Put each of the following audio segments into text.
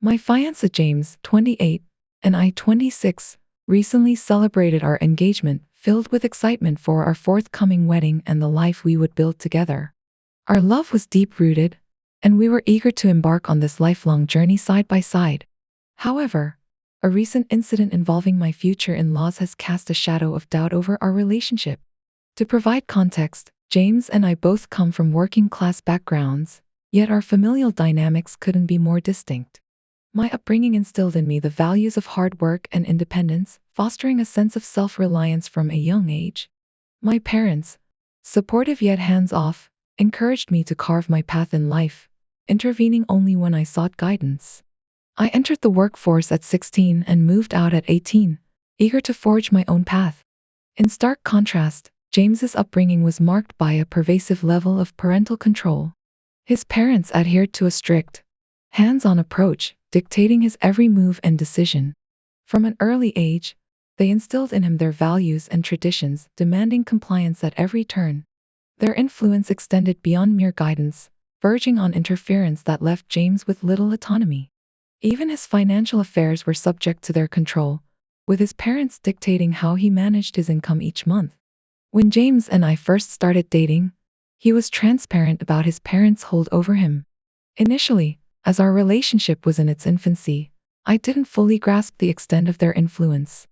My fiancé James, 28, and I, 26, recently celebrated our engagement, filled with excitement for our forthcoming wedding and the life we would build together. Our love was deep-rooted, and we were eager to embark on this lifelong journey side by side. However, a recent incident involving my future in-laws has cast a shadow of doubt over our relationship. To provide context, James and I both come from working-class backgrounds, yet our familial dynamics couldn't be more distinct. My upbringing instilled in me the values of hard work and independence, fostering a sense of self-reliance from a young age. My parents, supportive yet hands-off, encouraged me to carve my path in life, intervening only when I sought guidance. I entered the workforce at 16 and moved out at 18, eager to forge my own path. In stark contrast, James's upbringing was marked by a pervasive level of parental control. His parents adhered to a strict, hands-on approach, dictating his every move and decision. From an early age, they instilled in him their values and traditions, demanding compliance at every turn. Their influence extended beyond mere guidance, verging on interference that left James with little autonomy. Even his financial affairs were subject to their control, with his parents dictating how he managed his income each month. When James and I first started dating, he was transparent about his parents' hold over him. Initially, as our relationship was in its infancy, I didn't fully grasp the extent of their influence.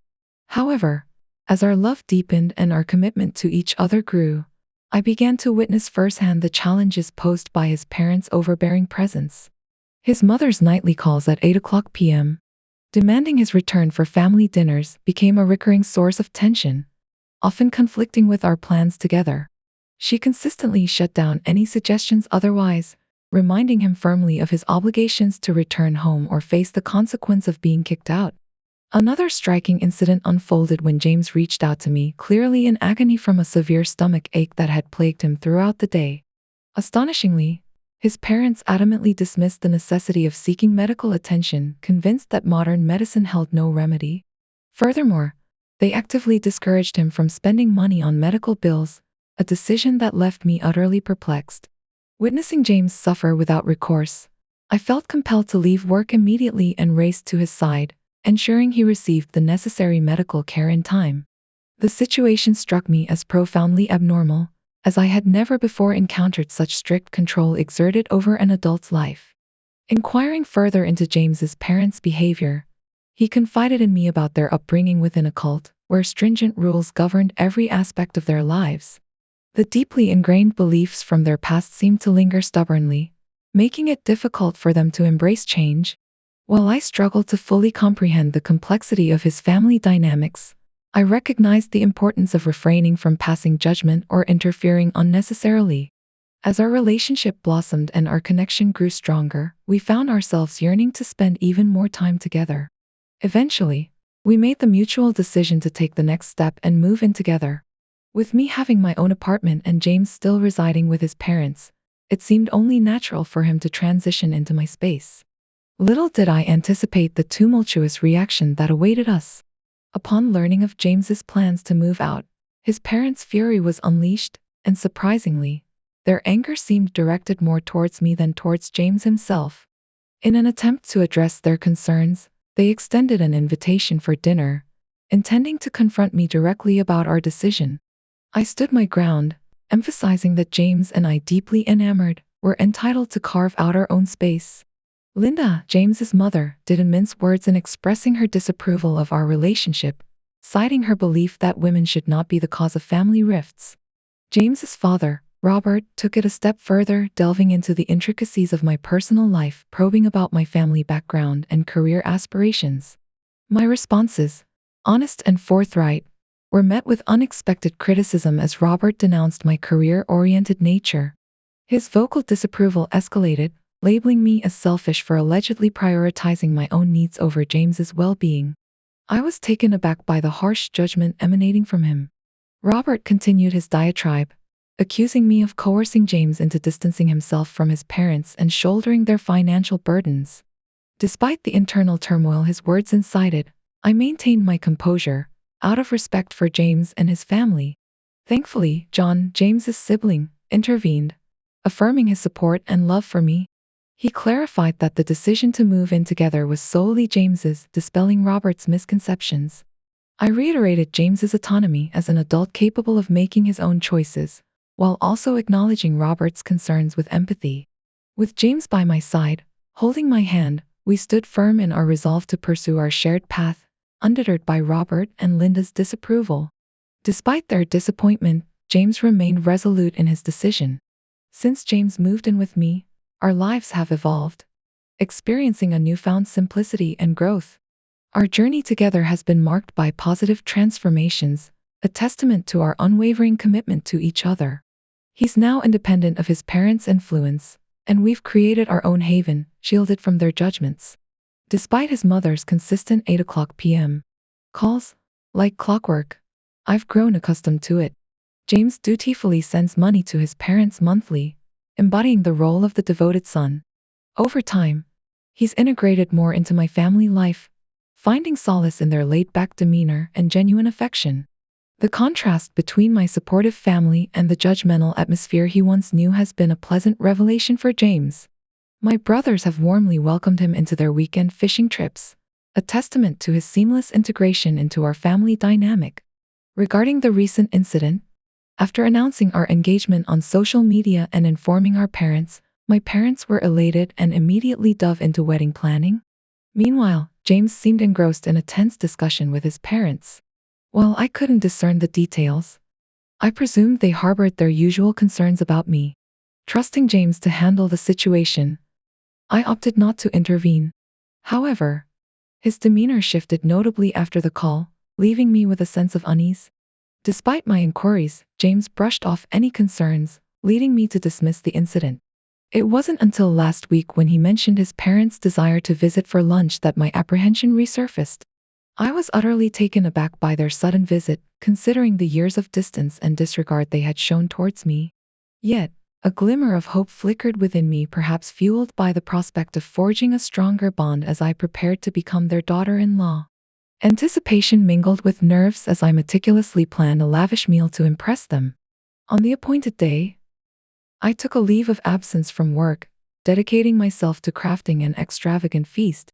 However, as our love deepened and our commitment to each other grew, I began to witness firsthand the challenges posed by his parents' overbearing presence. His mother's nightly calls at 8 p.m., demanding his return for family dinners, became a recurring source of tension, often conflicting with our plans together. She consistently shut down any suggestions otherwise, reminding him firmly of his obligations to return home or face the consequence of being kicked out. Another striking incident unfolded when James reached out to me, clearly in agony from a severe stomach ache that had plagued him throughout the day. Astonishingly, his parents adamantly dismissed the necessity of seeking medical attention, convinced that modern medicine held no remedy. Furthermore, they actively discouraged him from spending money on medical bills, a decision that left me utterly perplexed. Witnessing James suffer without recourse, I felt compelled to leave work immediately and race to his side, ensuring he received the necessary medical care in time. The situation struck me as profoundly abnormal, as I had never before encountered such strict control exerted over an adult's life. Inquiring further into James's parents' behavior, he confided in me about their upbringing within a cult, where stringent rules governed every aspect of their lives. The deeply ingrained beliefs from their past seemed to linger stubbornly, making it difficult for them to embrace change. While I struggled to fully comprehend the complexity of his family dynamics, I recognized the importance of refraining from passing judgment or interfering unnecessarily. As our relationship blossomed and our connection grew stronger, we found ourselves yearning to spend even more time together. Eventually, we made the mutual decision to take the next step and move in together. With me having my own apartment and James still residing with his parents, it seemed only natural for him to transition into my space. Little did I anticipate the tumultuous reaction that awaited us. Upon learning of James's plans to move out, his parents' fury was unleashed, and surprisingly, their anger seemed directed more towards me than towards James himself. In an attempt to address their concerns, they extended an invitation for dinner, intending to confront me directly about our decision. I stood my ground, emphasizing that James and I, deeply enamored, were entitled to carve out our own space. Linda, James's mother, didn't mince words in expressing her disapproval of our relationship, citing her belief that women should not be the cause of family rifts. James's father, Robert, took it a step further, delving into the intricacies of my personal life, probing about my family background and career aspirations. My responses, honest and forthright, were met with unexpected criticism as Robert denounced my career-oriented nature. His vocal disapproval escalated, labeling me as selfish for allegedly prioritizing my own needs over James's well-being. I was taken aback by the harsh judgment emanating from him. Robert continued his diatribe, accusing me of coercing James into distancing himself from his parents and shouldering their financial burdens. Despite the internal turmoil his words incited, I maintained my composure, out of respect for James and his family. Thankfully, John, James's sibling, intervened, affirming his support and love for me. He clarified that the decision to move in together was solely James's, dispelling Robert's misconceptions. I reiterated James's autonomy as an adult capable of making his own choices, while also acknowledging Robert's concerns with empathy. With James by my side, holding my hand, we stood firm in our resolve to pursue our shared path, undeterred by Robert and Linda's disapproval. Despite their disappointment, James remained resolute in his decision. Since James moved in with me, our lives have evolved, experiencing a newfound simplicity and growth. Our journey together has been marked by positive transformations, a testament to our unwavering commitment to each other. He's now independent of his parents' influence, and we've created our own haven, shielded from their judgments. Despite his mother's consistent 8 p.m. calls, like clockwork, I've grown accustomed to it. James dutifully sends money to his parents monthly, embodying the role of the devoted son. Over time, he's integrated more into my family life, finding solace in their laid-back demeanor and genuine affection. The contrast between my supportive family and the judgmental atmosphere he once knew has been a pleasant revelation for James. My brothers have warmly welcomed him into their weekend fishing trips, a testament to his seamless integration into our family dynamic. Regarding the recent incident, after announcing our engagement on social media and informing our parents, my parents were elated and immediately dove into wedding planning. Meanwhile, James seemed engrossed in a tense discussion with his parents. While I couldn't discern the details, I presumed they harbored their usual concerns about me. Trusting James to handle the situation, I opted not to intervene. However, his demeanor shifted notably after the call, leaving me with a sense of unease. Despite my inquiries, James brushed off any concerns, leading me to dismiss the incident. It wasn't until last week when he mentioned his parents' desire to visit for lunch that my apprehension resurfaced. I was utterly taken aback by their sudden visit, considering the years of distance and disregard they had shown towards me. Yet, a glimmer of hope flickered within me, perhaps fueled by the prospect of forging a stronger bond as I prepared to become their daughter-in-law. Anticipation mingled with nerves as I meticulously planned a lavish meal to impress them. On the appointed day, I took a leave of absence from work, dedicating myself to crafting an extravagant feast.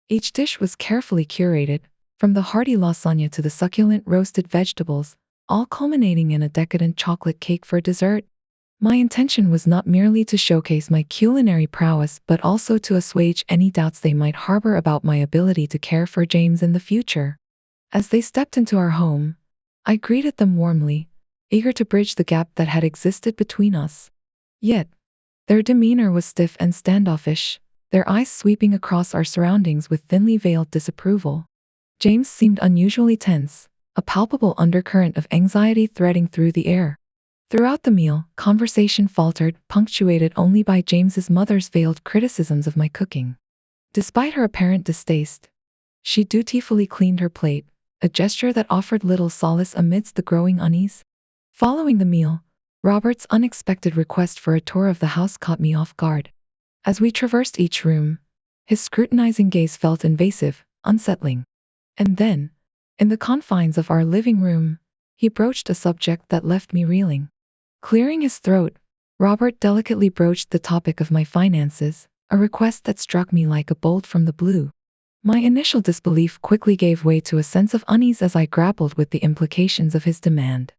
Each dish was carefully curated, from the hearty lasagna to the succulent roasted vegetables, all culminating in a decadent chocolate cake for dessert. My intention was not merely to showcase my culinary prowess but also to assuage any doubts they might harbor about my ability to care for James in the future. As they stepped into our home, I greeted them warmly, eager to bridge the gap that had existed between us. Yet, their demeanor was stiff and standoffish, their eyes sweeping across our surroundings with thinly veiled disapproval. James seemed unusually tense, a palpable undercurrent of anxiety threading through the air. Throughout the meal, conversation faltered, punctuated only by James's mother's veiled criticisms of my cooking. Despite her apparent distaste, she dutifully cleaned her plate, a gesture that offered little solace amidst the growing unease. Following the meal, Robert's unexpected request for a tour of the house caught me off guard. As we traversed each room, his scrutinizing gaze felt invasive, unsettling. And then, in the confines of our living room, he broached a subject that left me reeling. Clearing his throat, Robert delicately broached the topic of my finances, a request that struck me like a bolt from the blue. My initial disbelief quickly gave way to a sense of unease as I grappled with the implications of his demand.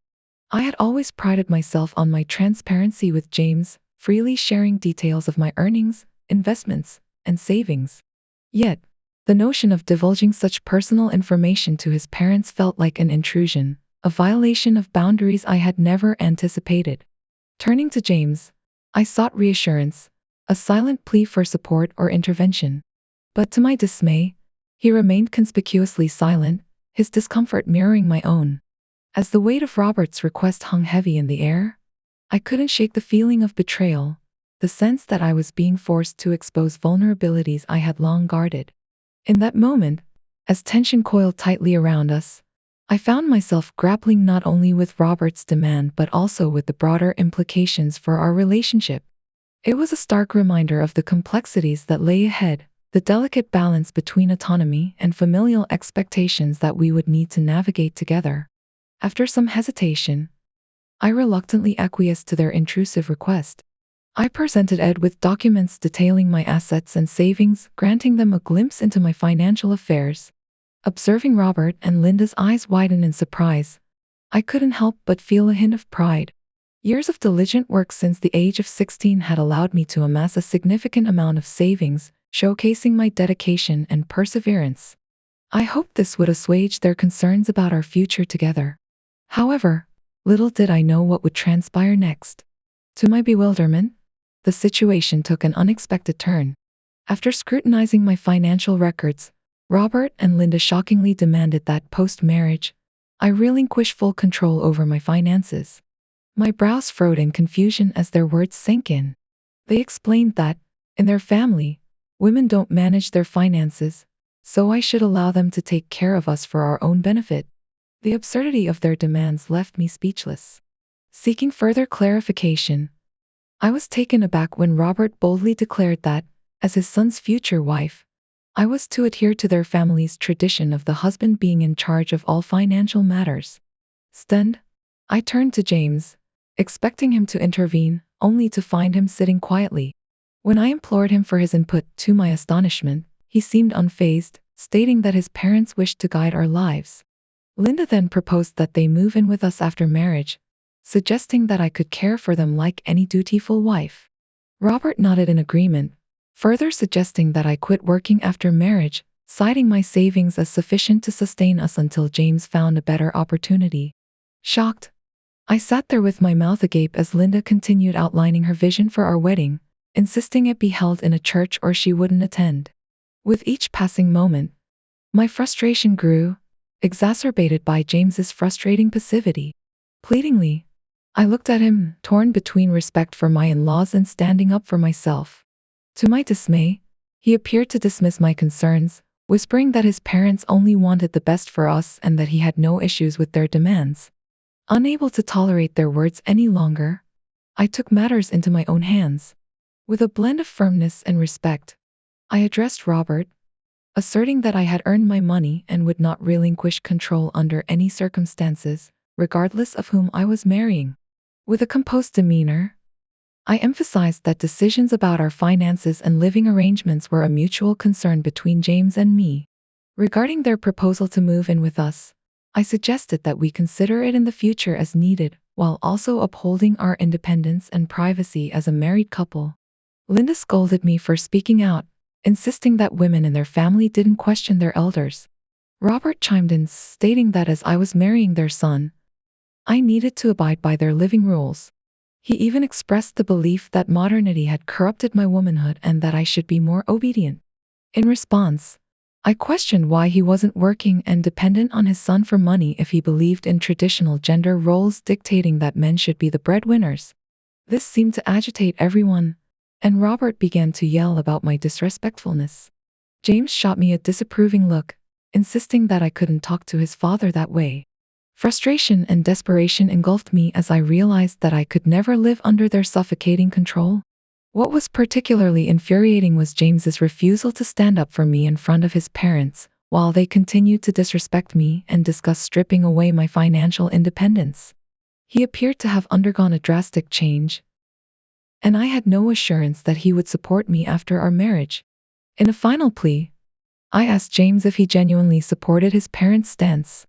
I had always prided myself on my transparency with James, freely sharing details of my earnings, investments, and savings. Yet, the notion of divulging such personal information to his parents felt like an intrusion, a violation of boundaries I had never anticipated. Turning to James, I sought reassurance, a silent plea for support or intervention. But to my dismay, he remained conspicuously silent, his discomfort mirroring my own. As the weight of Robert's request hung heavy in the air, I couldn't shake the feeling of betrayal, the sense that I was being forced to expose vulnerabilities I had long guarded. In that moment, as tension coiled tightly around us, I found myself grappling not only with Robert's demand but also with the broader implications for our relationship. It was a stark reminder of the complexities that lay ahead, the delicate balance between autonomy and familial expectations that we would need to navigate together. After some hesitation, I reluctantly acquiesced to their intrusive request. I presented Ed with documents detailing my assets and savings, granting them a glimpse into my financial affairs. Observing Robert and Linda's eyes widen in surprise, I couldn't help but feel a hint of pride. Years of diligent work since the age of 16 had allowed me to amass a significant amount of savings, showcasing my dedication and perseverance. I hoped this would assuage their concerns about our future together. However, little did I know what would transpire next. To my bewilderment, the situation took an unexpected turn. After scrutinizing my financial records, Robert and Linda shockingly demanded that post-marriage, I relinquish full control over my finances. My brows furrowed in confusion as their words sank in. They explained that, in their family, women don't manage their finances, so I should allow them to take care of us for our own benefit. The absurdity of their demands left me speechless. Seeking further clarification, I was taken aback when Robert boldly declared that, as his son's future wife, I was to adhere to their family's tradition of the husband being in charge of all financial matters. Stunned, I turned to James, expecting him to intervene, only to find him sitting quietly. When I implored him for his input, to my astonishment, he seemed unfazed, stating that his parents wished to guide our lives. Linda then proposed that they move in with us after marriage, suggesting that I could care for them like any dutiful wife. Robert nodded in agreement, further suggesting that I quit working after marriage, citing my savings as sufficient to sustain us until James found a better opportunity. Shocked, I sat there with my mouth agape as Linda continued outlining her vision for our wedding, insisting it be held in a church or she wouldn't attend. With each passing moment, my frustration grew, exacerbated by James's frustrating passivity. Pleadingly, I looked at him, torn between respect for my in-laws and standing up for myself. To my dismay, he appeared to dismiss my concerns, whispering that his parents only wanted the best for us and that he had no issues with their demands. Unable to tolerate their words any longer, I took matters into my own hands. With a blend of firmness and respect, I addressed Robert, asserting that I had earned my money and would not relinquish control under any circumstances, regardless of whom I was marrying. With a composed demeanor, I emphasized that decisions about our finances and living arrangements were a mutual concern between James and me. Regarding their proposal to move in with us, I suggested that we consider it in the future as needed, while also upholding our independence and privacy as a married couple. Linda scolded me for speaking out, insisting that women in their family didn't question their elders. Robert chimed in, stating that as I was marrying their son, I needed to abide by their living rules. He even expressed the belief that modernity had corrupted my womanhood and that I should be more obedient. In response, I questioned why he wasn't working and dependent on his son for money if he believed in traditional gender roles dictating that men should be the breadwinners. This seemed to agitate everyone, and Robert began to yell about my disrespectfulness. James shot me a disapproving look, insisting that I couldn't talk to his father that way. Frustration and desperation engulfed me as I realized that I could never live under their suffocating control. What was particularly infuriating was James's refusal to stand up for me in front of his parents, while they continued to disrespect me and discuss stripping away my financial independence. He appeared to have undergone a drastic change, and I had no assurance that he would support me after our marriage. In a final plea, I asked James if he genuinely supported his parents' stance.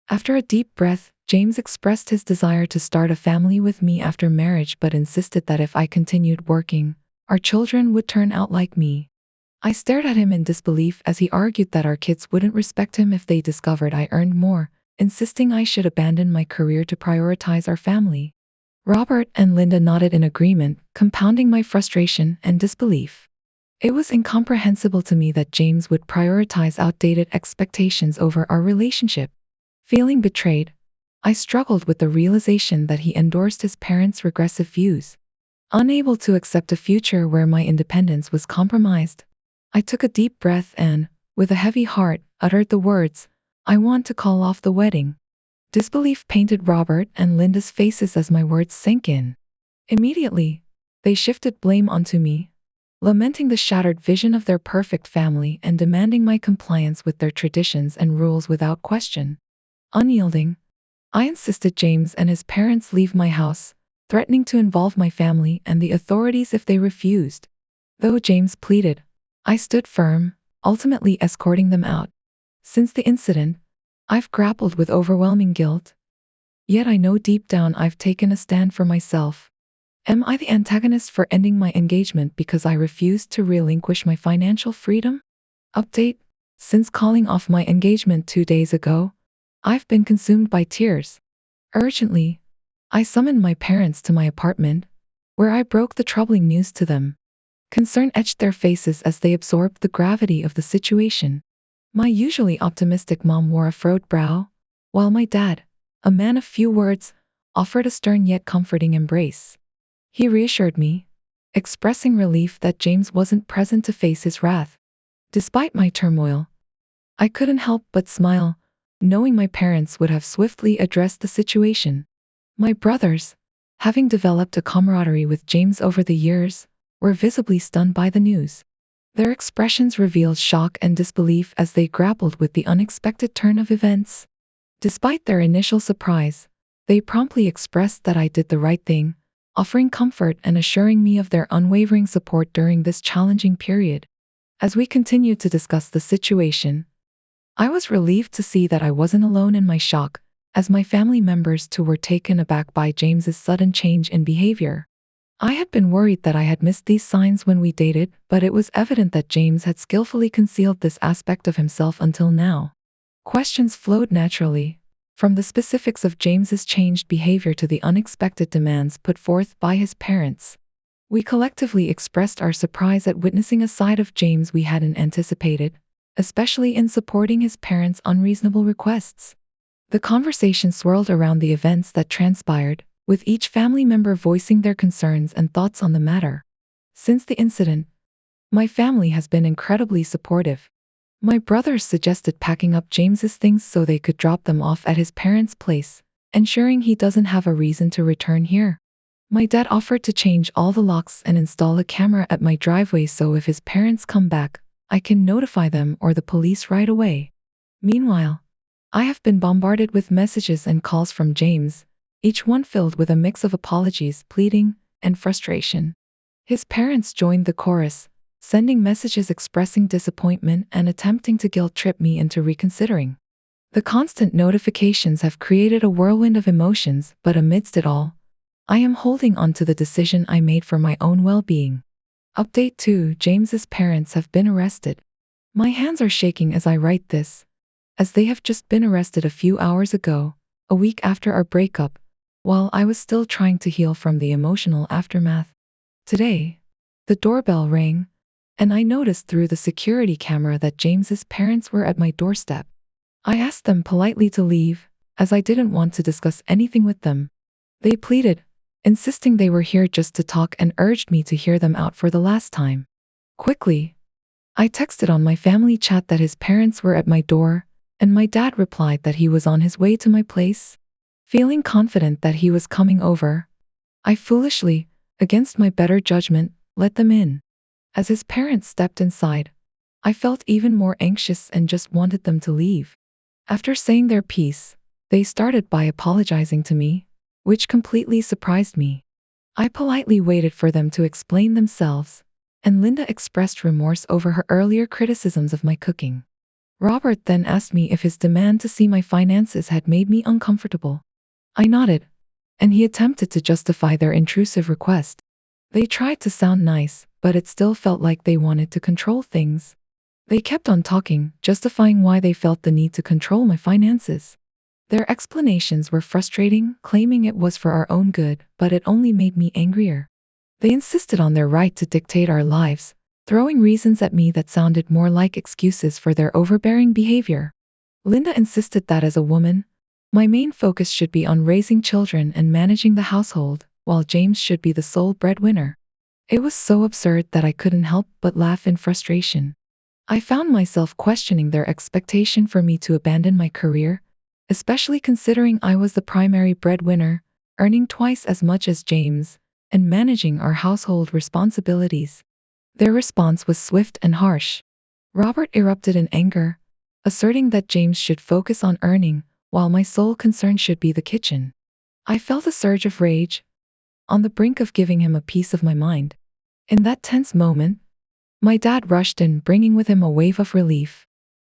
After a deep breath, James expressed his desire to start a family with me after marriage but insisted that if I continued working, our children would turn out like me. I stared at him in disbelief as he argued that our kids wouldn't respect him if they discovered I earned more, insisting I should abandon my career to prioritize our family. Robert and Linda nodded in agreement, compounding my frustration and disbelief. It was incomprehensible to me that James would prioritize outdated expectations over our relationship. Feeling betrayed, I struggled with the realization that he endorsed his parents' regressive views. Unable to accept a future where my independence was compromised, I took a deep breath and, with a heavy heart, uttered the words, "I want to call off the wedding." Disbelief painted Robert and Linda's faces as my words sank in. Immediately, they shifted blame onto me, lamenting the shattered vision of their perfect family and demanding my compliance with their traditions and rules without question. Unyielding, I insisted James and his parents leave my house, threatening to involve my family and the authorities if they refused. Though James pleaded, I stood firm, ultimately escorting them out. Since the incident, I've grappled with overwhelming guilt, yet I know deep down I've taken a stand for myself. Am I the antagonist for ending my engagement because I refused to relinquish my financial freedom? Update: since calling off my engagement 2 days ago, I've been consumed by tears. Urgently, I summoned my parents to my apartment, where I broke the troubling news to them. Concern etched their faces as they absorbed the gravity of the situation. My usually optimistic mom wore a furrowed brow, while my dad, a man of few words, offered a stern yet comforting embrace. He reassured me, expressing relief that James wasn't present to face his wrath. Despite my turmoil, I couldn't help but smile, knowing my parents would have swiftly addressed the situation. My brothers, having developed a camaraderie with James over the years, were visibly stunned by the news. Their expressions revealed shock and disbelief as they grappled with the unexpected turn of events. Despite their initial surprise, they promptly expressed that I did the right thing, offering comfort and assuring me of their unwavering support during this challenging period. As we continued to discuss the situation, I was relieved to see that I wasn't alone in my shock, as my family members too were taken aback by James's sudden change in behavior. I had been worried that I had missed these signs when we dated, but it was evident that James had skillfully concealed this aspect of himself until now. Questions flowed naturally, from the specifics of James's changed behavior to the unexpected demands put forth by his parents. We collectively expressed our surprise at witnessing a side of James we hadn't anticipated, especially in supporting his parents' unreasonable requests. The conversation swirled around the events that transpired, with each family member voicing their concerns and thoughts on the matter. Since the incident, my family has been incredibly supportive. My brothers suggested packing up James's things so they could drop them off at his parents' place, ensuring he doesn't have a reason to return here. My dad offered to change all the locks and install a camera at my driveway so if his parents come back, I can notify them or the police right away. Meanwhile, I have been bombarded with messages and calls from James, each one filled with a mix of apologies, pleading, and frustration. His parents joined the chorus, sending messages expressing disappointment and attempting to guilt-trip me into reconsidering. The constant notifications have created a whirlwind of emotions, but amidst it all, I am holding on to the decision I made for my own well-being. Update 2: James's parents have been arrested. My hands are shaking as I write this, as they have just been arrested a few hours ago, a week after our breakup, while I was still trying to heal from the emotional aftermath. Today, the doorbell rang, and I noticed through the security camera that James's parents were at my doorstep. I asked them politely to leave, as I didn't want to discuss anything with them. They pleaded, insisting they were here just to talk and urged me to hear them out for the last time. Quickly, I texted on my family chat that his parents were at my door, and my dad replied that he was on his way to my place. Feeling confident that he was coming over, I foolishly, against my better judgment, let them in. As his parents stepped inside, I felt even more anxious and just wanted them to leave. After saying their piece, they started by apologizing to me, which completely surprised me. I politely waited for them to explain themselves, and Linda expressed remorse over her earlier criticisms of my cooking. Robert then asked me if his demand to see my finances had made me uncomfortable. I nodded, and he attempted to justify their intrusive request. They tried to sound nice, but it still felt like they wanted to control things. They kept on talking, justifying why they felt the need to control my finances. Their explanations were frustrating, claiming it was for our own good, but it only made me angrier. They insisted on their right to dictate our lives, throwing reasons at me that sounded more like excuses for their overbearing behavior. Linda insisted that as a woman, my main focus should be on raising children and managing the household, while James should be the sole breadwinner. It was so absurd that I couldn't help but laugh in frustration. I found myself questioning their expectation for me to abandon my career, especially considering I was the primary breadwinner, earning twice as much as James, and managing our household responsibilities. Their response was swift and harsh. Robert erupted in anger, asserting that James should focus on earning, while my sole concern should be the kitchen. I felt a surge of rage, on the brink of giving him a piece of my mind. In that tense moment, my dad rushed in, bringing with him a wave of relief.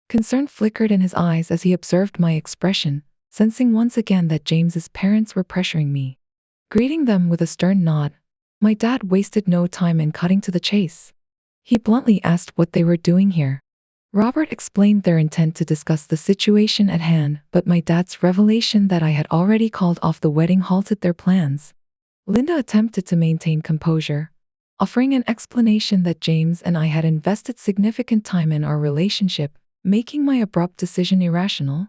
Concern flickered in his eyes as he observed my expression, sensing once again that James's parents were pressuring me. Greeting them with a stern nod, my dad wasted no time in cutting to the chase. He bluntly asked what they were doing here. Robert explained their intent to discuss the situation at hand, but my dad's revelation that I had already called off the wedding halted their plans. Linda attempted to maintain composure, offering an explanation that James and I had invested significant time in our relationship, making my abrupt decision irrational.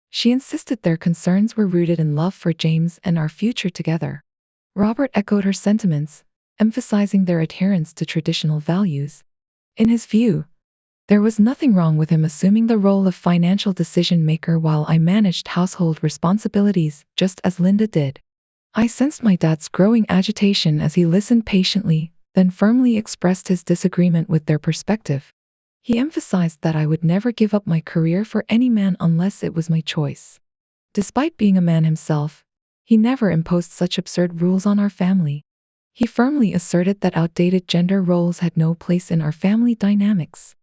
She insisted their concerns were rooted in love for James and our future together. Robert echoed her sentiments, emphasizing their adherence to traditional values. In his view, there was nothing wrong with him assuming the role of financial decision-maker while I managed household responsibilities, just as Linda did. I sensed my dad's growing agitation as he listened patiently, then firmly expressed his disagreement with their perspective. He emphasized that I would never give up my career for any man unless it was my choice. Despite being a man himself, he never imposed such absurd rules on our family. He firmly asserted that outdated gender roles had no place in our family dynamics.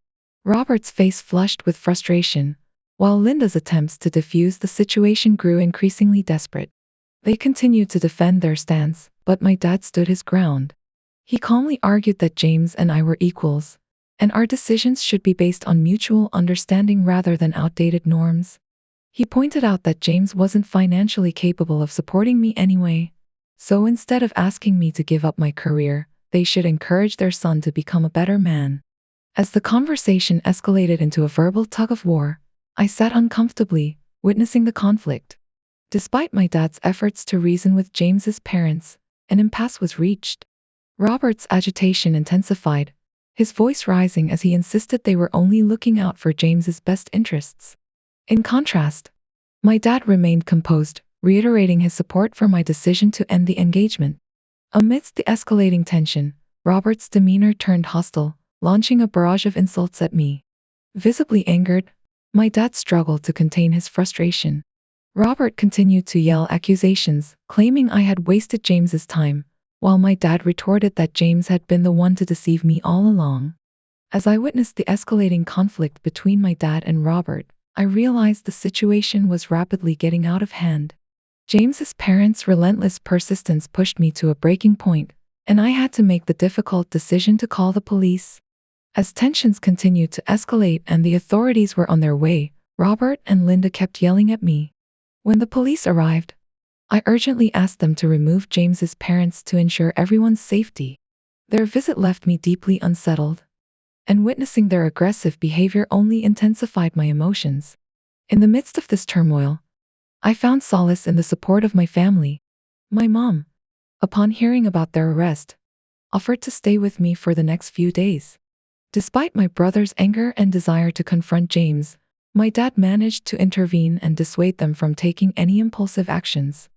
Robert's face flushed with frustration, while Linda's attempts to defuse the situation grew increasingly desperate. They continued to defend their stance, but my dad stood his ground. He calmly argued that James and I were equals, and our decisions should be based on mutual understanding rather than outdated norms. He pointed out that James wasn't financially capable of supporting me anyway, so instead of asking me to give up my career, they should encourage their son to become a better man. As the conversation escalated into a verbal tug-of-war, I sat uncomfortably, witnessing the conflict. Despite my dad's efforts to reason with James's parents, an impasse was reached. Robert's agitation intensified, his voice rising as he insisted they were only looking out for James's best interests. In contrast, my dad remained composed, reiterating his support for my decision to end the engagement. Amidst the escalating tension, Robert's demeanor turned hostile, launching a barrage of insults at me. Visibly angered, my dad struggled to contain his frustration. Robert continued to yell accusations, claiming I had wasted James's time, while my dad retorted that James had been the one to deceive me all along. As I witnessed the escalating conflict between my dad and Robert, I realized the situation was rapidly getting out of hand. James's parents' relentless persistence pushed me to a breaking point, and I had to make the difficult decision to call the police. As tensions continued to escalate and the authorities were on their way, Robert and Linda kept yelling at me. When the police arrived, I urgently asked them to remove James's parents to ensure everyone's safety. Their visit left me deeply unsettled, and witnessing their aggressive behavior only intensified my emotions. In the midst of this turmoil, I found solace in the support of my family. My mom, upon hearing about their arrest, offered to stay with me for the next few days. Despite my brother's anger and desire to confront James, my dad managed to intervene and dissuade them from taking any impulsive actions.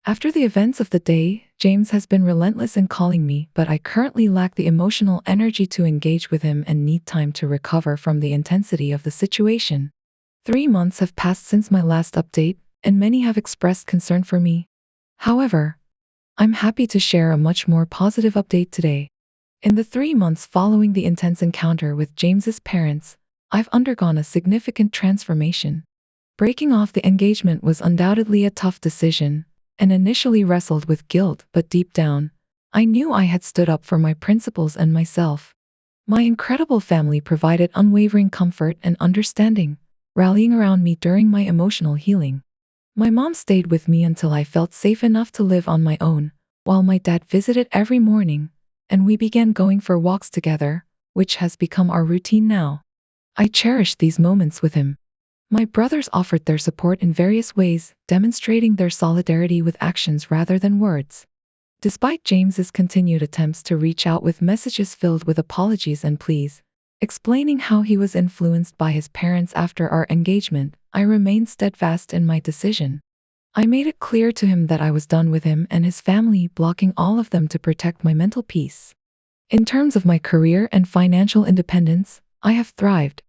After the events of the day, James has been relentless in calling me, but I currently lack the emotional energy to engage with him and need time to recover from the intensity of the situation. 3 months have passed since my last update, and many have expressed concern for me. However, I'm happy to share a much more positive update today. In the 3 months following the intense encounter with James's parents, I've undergone a significant transformation. Breaking off the engagement was undoubtedly a tough decision, and initially wrestled with guilt, but deep down, I knew I had stood up for my principles and myself. My incredible family provided unwavering comfort and understanding, rallying around me during my emotional healing. My mom stayed with me until I felt safe enough to live on my own, while my dad visited every morning, and we began going for walks together, which has become our routine now. I cherish these moments with him. My brothers offered their support in various ways, demonstrating their solidarity with actions rather than words. Despite James's continued attempts to reach out with messages filled with apologies and pleas, explaining how he was influenced by his parents after our engagement, I remained steadfast in my decision. I made it clear to him that I was done with him and his family, blocking all of them to protect my mental peace. In terms of my career and financial independence, I have thrived.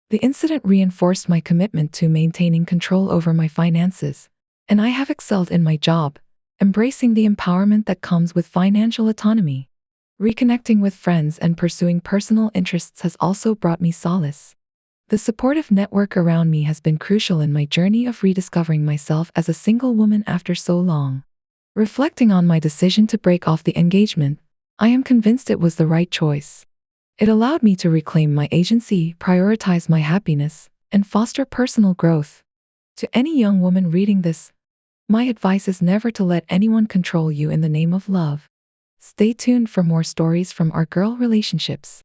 The incident reinforced my commitment to maintaining control over my finances, and I have excelled in my job, embracing the empowerment that comes with financial autonomy. Reconnecting with friends and pursuing personal interests has also brought me solace. The supportive network around me has been crucial in my journey of rediscovering myself as a single woman after so long. Reflecting on my decision to break off the engagement, I am convinced it was the right choice. It allowed me to reclaim my agency, prioritize my happiness, and foster personal growth. To any young woman reading this, my advice is never to let anyone control you in the name of love. Stay tuned for more stories from our girl relationships.